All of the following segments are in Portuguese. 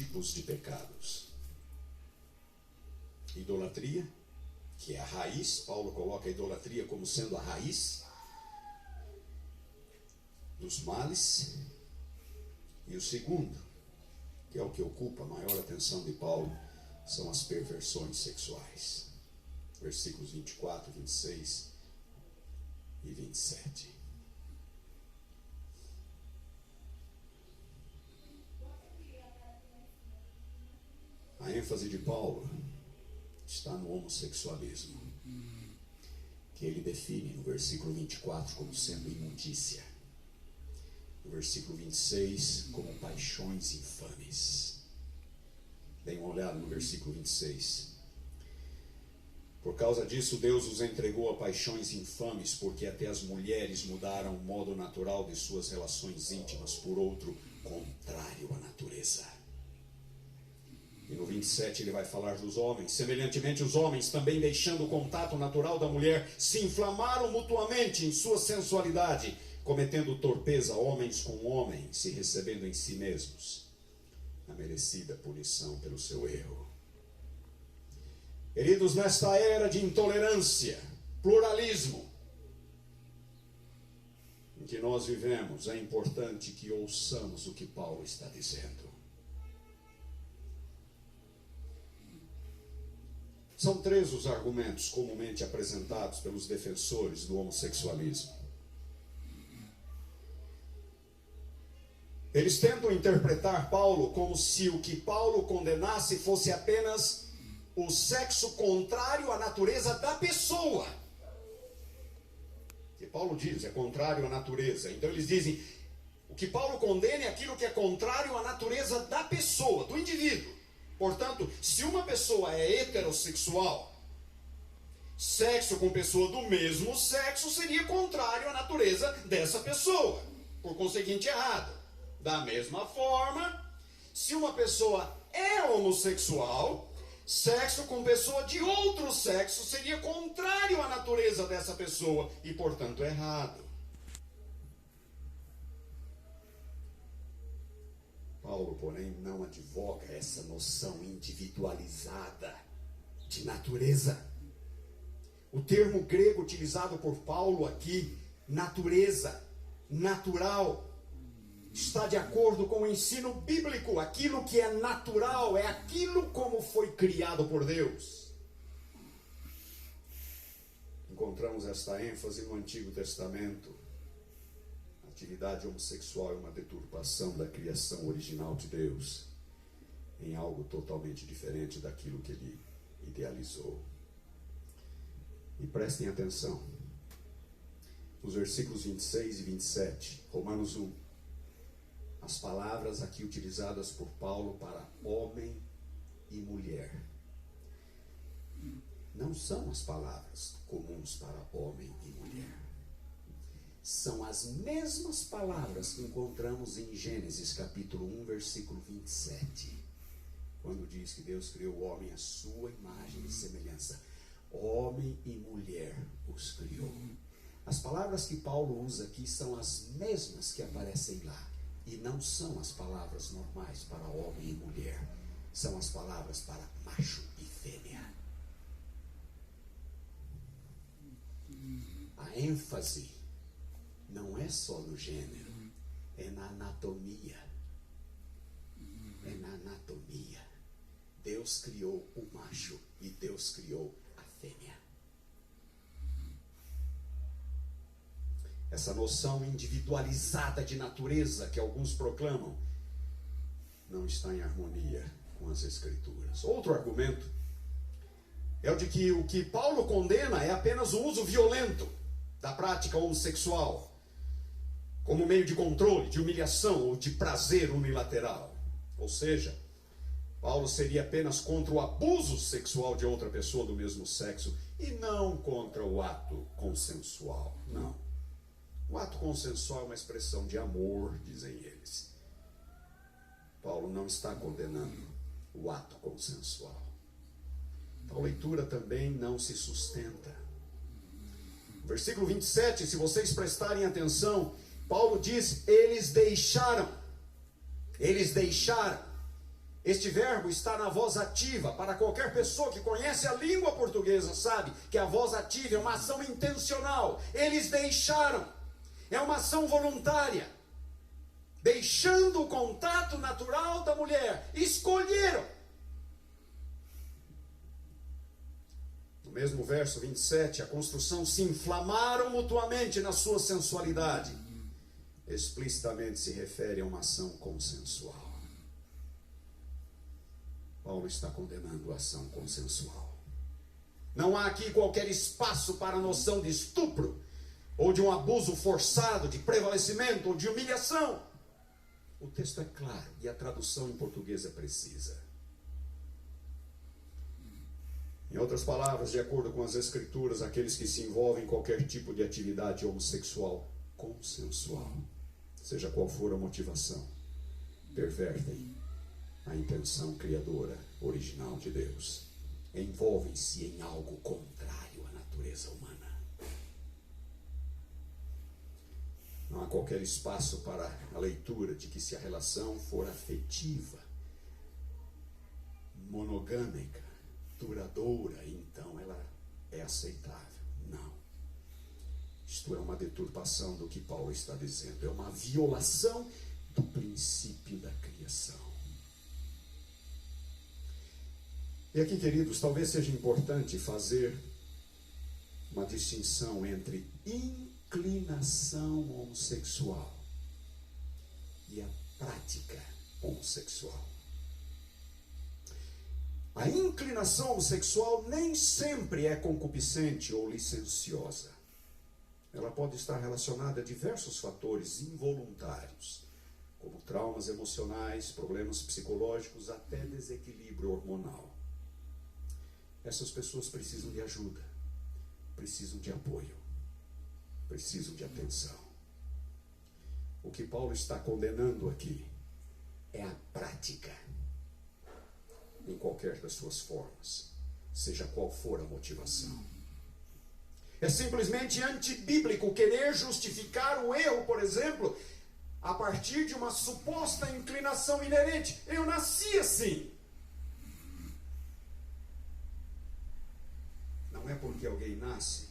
tipos de pecados. Idolatria, que é a raiz. Paulo coloca a idolatria como sendo a raiz dos males. E o segundo, que é o que ocupa a maior atenção de Paulo, são as perversões sexuais. Versículos 24, 26 e 27. A ênfase de Paulo está no homossexualismo, que ele define no versículo 24 como sendo imundícia, no versículo 26 como paixões infames. Dê uma olhada no versículo 26. Por causa disso, Deus os entregou a paixões infames, porque até as mulheres mudaram o modo natural de suas relações íntimas por outro contrário à natureza. E no 27 ele vai falar dos homens. Semelhantemente, os homens, também deixando o contato natural da mulher, se inflamaram mutuamente em sua sensualidade, cometendo torpeza homens com homens, se recebendo em si mesmos a merecida punição pelo seu erro. Queridos, nesta era de intolerância, pluralismo, em que nós vivemos, é importante que ouçamos o que Paulo está dizendo. São 3 os argumentos comumente apresentados pelos defensores do homossexualismo. Eles tentam interpretar Paulo como se o que Paulo condenasse fosse apenas o sexo contrário à natureza da pessoa. Que Paulo diz, é contrário à natureza. Então eles dizem, o que Paulo condena é aquilo que é contrário à natureza da pessoa, do indivíduo. Portanto, se uma pessoa é heterossexual, sexo com pessoa do mesmo sexo seria contrário à natureza dessa pessoa, por conseguinte errado. Da mesma forma, se uma pessoa é homossexual, sexo com pessoa de outro sexo seria contrário à natureza dessa pessoa e, portanto, errado. Paulo, porém, não advoga essa noção individualizada de natureza. O termo grego utilizado por Paulo aqui, natureza, natural, está de acordo com o ensino bíblico. Aquilo que é natural é aquilo como foi criado por Deus. Encontramos esta ênfase no Antigo Testamento. A atividade homossexual é uma deturpação da criação original de Deus em algo totalmente diferente daquilo que Ele idealizou. E prestem atenção. Os versículos 26 e 27, Romanos 1. As palavras aqui utilizadas por Paulo para homem e mulher não são as palavras comuns para homem e mulher. São as mesmas palavras que encontramos em Gênesis capítulo 1, versículo 27. Quando diz que Deus criou o homem à sua imagem e semelhança. Homem e mulher os criou. As palavras que Paulo usa aqui são as mesmas que aparecem lá. E não são as palavras normais para homem e mulher. São as palavras para macho e fêmea. A ênfase não é só no gênero, é na anatomia. É na anatomia. Deus criou o macho e Deus criou a fêmea. Essa noção individualizada de natureza que alguns proclamam não está em harmonia com as Escrituras. Outro argumento é o de que o que Paulo condena é apenas o uso violento da prática homossexual como meio de controle, de humilhação ou de prazer unilateral. Ou seja, Paulo seria apenas contra o abuso sexual de outra pessoa do mesmo sexo e não contra o ato consensual. Não. O ato consensual é uma expressão de amor, dizem eles. Paulo não está condenando o ato consensual. A leitura também não se sustenta. Versículo 27, se vocês prestarem atenção, Paulo diz, eles deixaram. Este verbo está na voz ativa. Para qualquer pessoa que conhece a língua portuguesa, sabe que a voz ativa é uma ação intencional. Eles deixaram. É uma ação voluntária. Deixando o contato natural da mulher. Escolheram. No mesmo verso 27, a construção se inflamaram mutuamente na sua sensualidade. Explicitamente se refere a uma ação consensual. Paulo está condenando a ação consensual. Não há aqui qualquer espaço para a noção de estupro, ou de um abuso forçado, de prevalecimento, ou de humilhação. O texto é claro e a tradução em português é precisa. Em outras palavras, de acordo com as Escrituras, aqueles que se envolvem em qualquer tipo de atividade homossexual consensual, seja qual for a motivação, pervertem a intenção criadora original de Deus. Envolvem-se em algo contrário à natureza humana. Não há qualquer espaço para a leitura de que se a relação for afetiva, monogâmica, duradoura, então ela é aceitável. Não. Isto é uma deturpação do que Paulo está dizendo. É uma violação do princípio da criação. E aqui, queridos, talvez seja importante fazer uma distinção entre inclinação homossexual e a prática homossexual. A inclinação homossexual nem sempre é concupiscente ou licenciosa. Ela pode estar relacionada a diversos fatores involuntários, como traumas emocionais, problemas psicológicos, até desequilíbrio hormonal. Essas pessoas precisam de ajuda, precisam de apoio, precisam de atenção. O que Paulo está condenando aqui é a prática, em qualquer das suas formas, seja qual for a motivação. É simplesmente antibíblico querer justificar o erro, por exemplo, a partir de uma suposta inclinação inerente. Eu nasci assim. Não é porque alguém nasce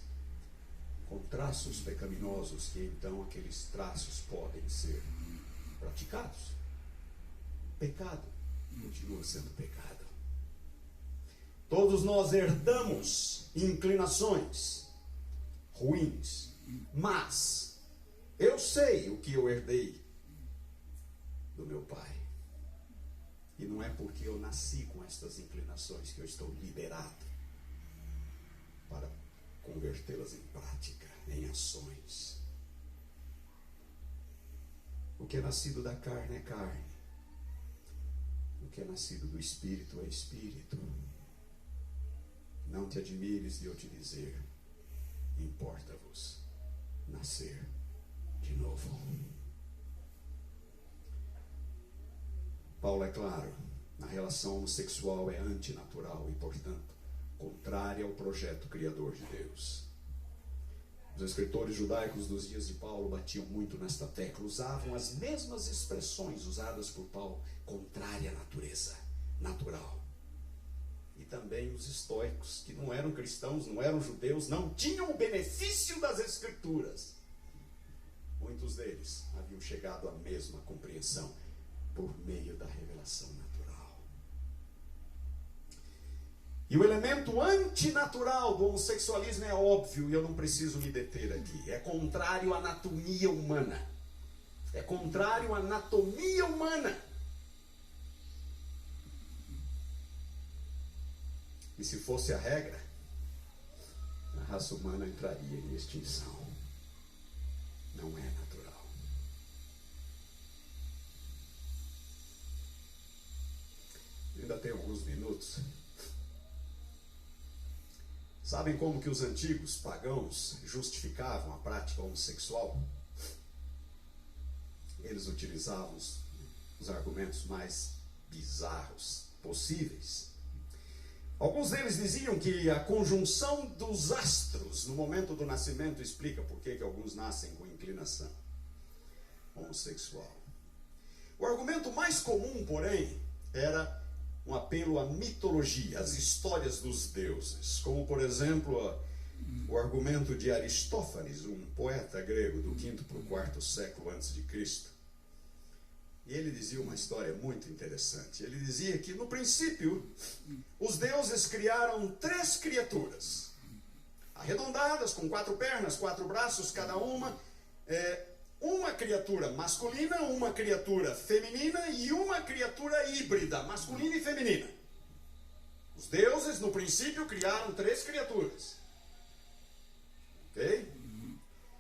com traços pecaminosos que então aqueles traços podem ser praticados. Pecado continua sendo pecado. Todos nós herdamos inclinações ruins, mas eu sei o que eu herdei do meu pai. E não é porque eu nasci com estas inclinações que eu estou liberado para convertê-las em prática, em ações. O que é nascido da carne é carne. O que é nascido do Espírito é Espírito. Não te admires de eu te dizer, importa-vos nascer de novo. Paulo é claro, a relação homossexual é antinatural e, portanto, contrária ao projeto criador de Deus. Os escritores judaicos dos dias de Paulo batiam muito nesta tecla, usavam as mesmas expressões usadas por Paulo, contrária à natureza, natural. E também os estoicos, que não eram cristãos, não eram judeus, não tinham o benefício das escrituras. Muitos deles haviam chegado à mesma compreensão por meio da revelação natural. E o elemento antinatural do homossexualismo é óbvio, e eu não preciso me deter aqui. É contrário à anatomia humana. É contrário à anatomia humana. E se fosse a regra, a raça humana entraria em extinção. Não é natural. Ainda tem alguns minutos. Sabem como que os antigos pagãos justificavam a prática homossexual? Eles utilizavam os argumentos mais bizarros possíveis. Alguns deles diziam que a conjunção dos astros no momento do nascimento explica por que alguns nascem com inclinação homossexual. O argumento mais comum, porém, era um apelo à mitologia, às histórias dos deuses, como por exemplo o argumento de Aristófanes, um poeta grego do 5º para o 4º século antes de Cristo. E ele dizia uma história muito interessante. Ele dizia que no princípio os deuses criaram 3 criaturas arredondadas, com 4 pernas, 4 braços cada uma, uma criatura masculina, uma criatura feminina e uma criatura híbrida, masculina e feminina. Os deuses, no princípio, criaram 3 criaturas. Ok?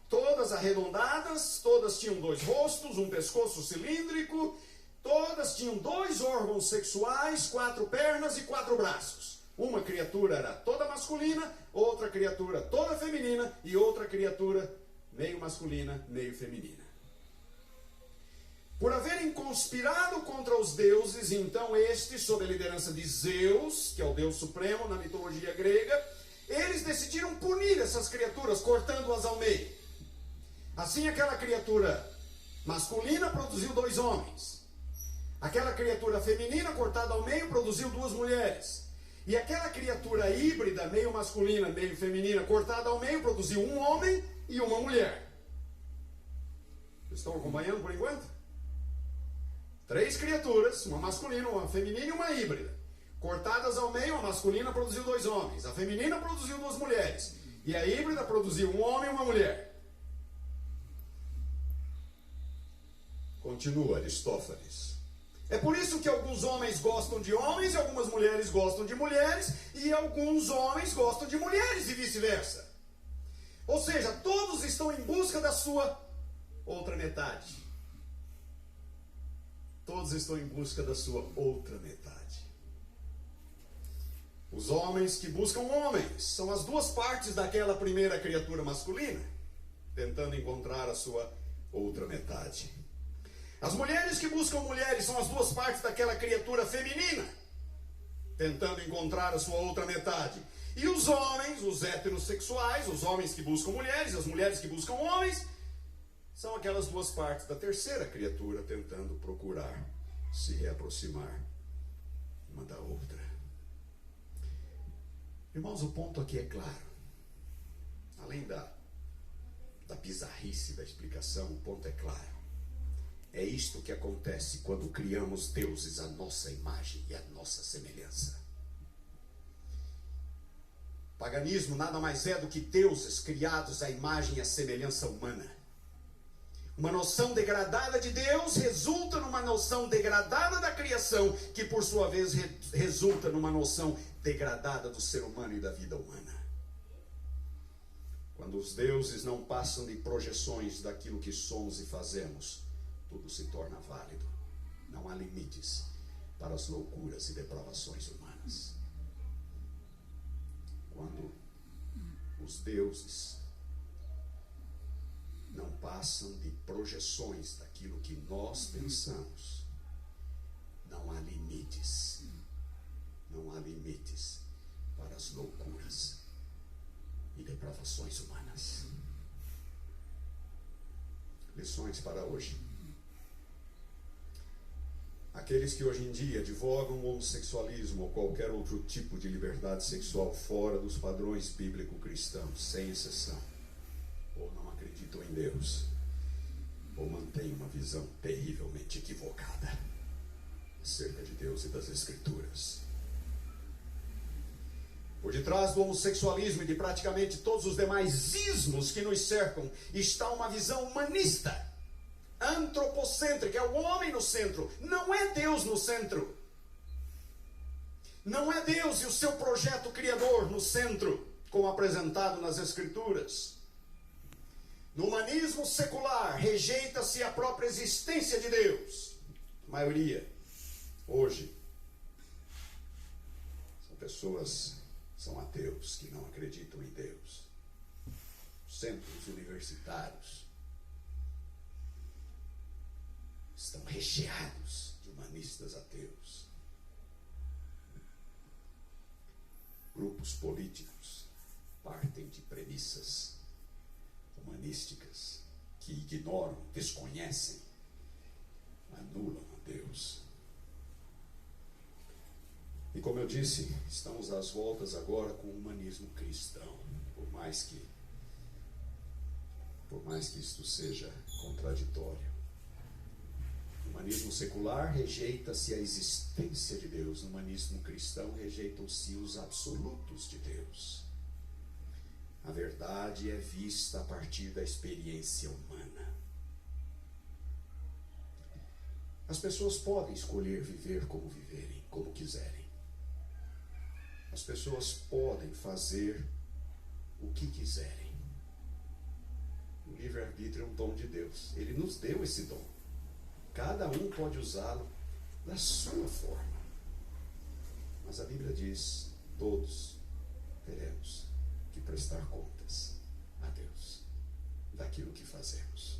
Todas arredondadas, todas tinham 2 rostos, um pescoço cilíndrico, todas tinham 2 órgãos sexuais, 4 pernas e 4 braços. Uma criatura era toda masculina, outra criatura toda feminina e outra criatura meio masculina, meio feminina. Por haverem conspirado contra os deuses, então estes, sob a liderança de Zeus, que é o deus supremo na mitologia grega, eles decidiram punir essas criaturas, cortando-as ao meio. Assim, aquela criatura masculina produziu 2 homens. Aquela criatura feminina, cortada ao meio, produziu 2 mulheres. E aquela criatura híbrida, meio masculina, meio feminina, cortada ao meio, produziu 1 homem e 1 mulher. Vocês estão acompanhando por enquanto? 3 criaturas, uma masculina, uma feminina e uma híbrida. Cortadas ao meio, a masculina produziu 2 homens, a feminina produziu 2 mulheres. E a híbrida produziu 1 homem e uma mulher. Continua Aristófanes. É por isso que alguns homens gostam de homens, e algumas mulheres gostam de mulheres, e alguns homens gostam de mulheres e vice-versa. Ou seja, todos estão em busca da sua outra metade. Todos estão em busca da sua outra metade. Os homens que buscam homens são as 2 partes daquela primeira criatura masculina, tentando encontrar a sua outra metade. As mulheres que buscam mulheres são as 2 partes daquela criatura feminina, tentando encontrar a sua outra metade. E os homens, os heterossexuais, os homens que buscam mulheres, as mulheres que buscam homens, são aquelas 2 partes da terceira criatura, tentando procurar se reaproximar uma da outra. Irmãos, o ponto aqui é claro. Além da bizarrice da explicação, o ponto é claro. É isto que acontece quando criamos deuses à nossa imagem e à nossa semelhança. Paganismo nada mais é do que deuses criados à imagem e à semelhança humana. Uma noção degradada de Deus resulta numa noção degradada da criação, que por sua vez resulta numa noção degradada do ser humano e da vida humana. Quando os deuses não passam de projeções daquilo que somos e fazemos, tudo se torna válido. Não há limites para as loucuras e depravações humanas. Quando os deuses não passam de projeções daquilo que nós pensamos, não há limites. Não há limites para as loucuras e depravações humanas. Lições para hoje. Aqueles que hoje em dia advogam o homossexualismo ou qualquer outro tipo de liberdade sexual fora dos padrões bíblico-cristãos, sem exceção, ou não acreditam em Deus, ou mantêm uma visão terrivelmente equivocada acerca de Deus e das Escrituras. Por detrás do homossexualismo e de praticamente todos os demais ismos que nos cercam está uma visão humanista, antropocêntrica. É o homem no centro, não é Deus no centro. Não é Deus e o seu projeto criador no centro, como apresentado nas Escrituras. No humanismo secular, rejeita-se a própria existência de Deus. A maioria, hoje, são pessoas, são ateus que não acreditam em Deus. Centros universitários estão recheados de humanistas ateus. Grupos políticos partem de premissas humanísticas que ignoram, desconhecem, anulam a Deus. como eu disse, estamos às voltas agora com o humanismo cristão, por mais que isto seja contraditório. O humanismo secular rejeita-se a existência de Deus, no humanismo cristão rejeitam-se os absolutos de Deus. A verdade é vista a partir da experiência humana. As pessoas podem escolher viver como viverem, como quiserem. As pessoas podem fazer o que quiserem. O livre-arbítrio é um dom de Deus. Ele nos deu esse dom. Cada um pode usá-lo da sua forma. Mas a Bíblia diz: todos teremos que prestar contas a Deus daquilo que fazemos.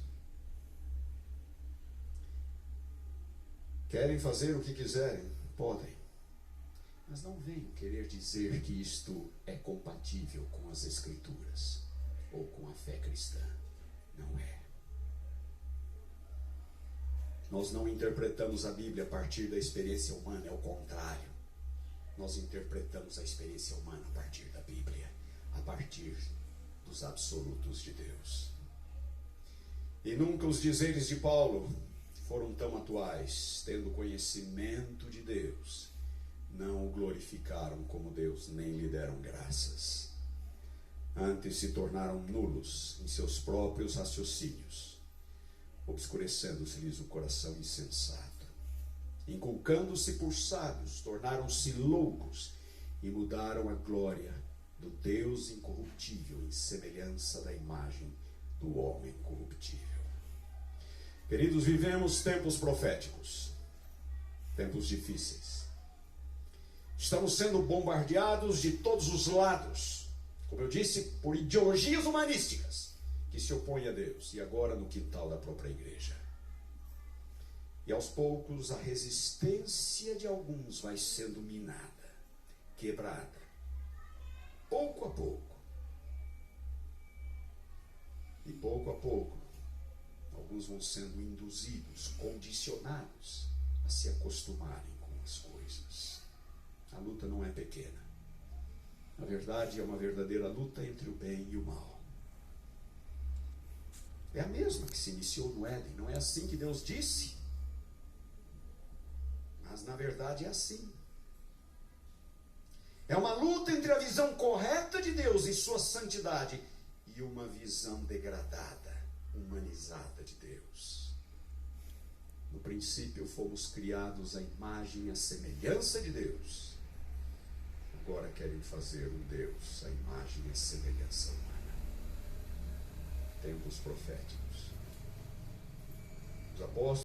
Querem fazer o que quiserem? Podem. Mas não venham querer dizer que isto é compatível com as Escrituras ou com a fé cristã. Não é. Nós não interpretamos a Bíblia a partir da experiência humana, é o contrário. Nós interpretamos a experiência humana a partir da Bíblia, a partir dos absolutos de Deus. E nunca os dizeres de Paulo foram tão atuais. Tendo conhecimento de Deus, não o glorificaram como Deus, nem lhe deram graças. Antes se tornaram nulos em seus próprios raciocínios, obscurecendo-se-lhes o coração insensato. Inculcando-se por sábios, tornaram-se loucos e mudaram a glória do Deus incorruptível em semelhança da imagem do homem corruptível. Queridos, vivemos tempos proféticos, tempos difíceis. Estamos sendo bombardeados de todos os lados, como eu disse, por ideologias humanísticas que se opõem a Deus, e agora no quintal da própria igreja. E aos poucos a resistência de alguns vai sendo minada, quebrada, pouco a pouco. E pouco a pouco, alguns vão sendo induzidos, condicionados a se acostumarem com as coisas. A luta não é pequena. Na verdade, é uma verdadeira luta entre o bem e o mal. É a mesma que se iniciou no Éden. Não é assim que Deus disse? Mas na verdade é assim. É uma luta entre a visão correta de Deus e sua santidade e uma visão degradada, humanizada de Deus. No princípio fomos criados à imagem e à semelhança de Deus. Agora querem fazer um Deus à imagem e à semelhança humana. Tempos proféticos. Os apóstolos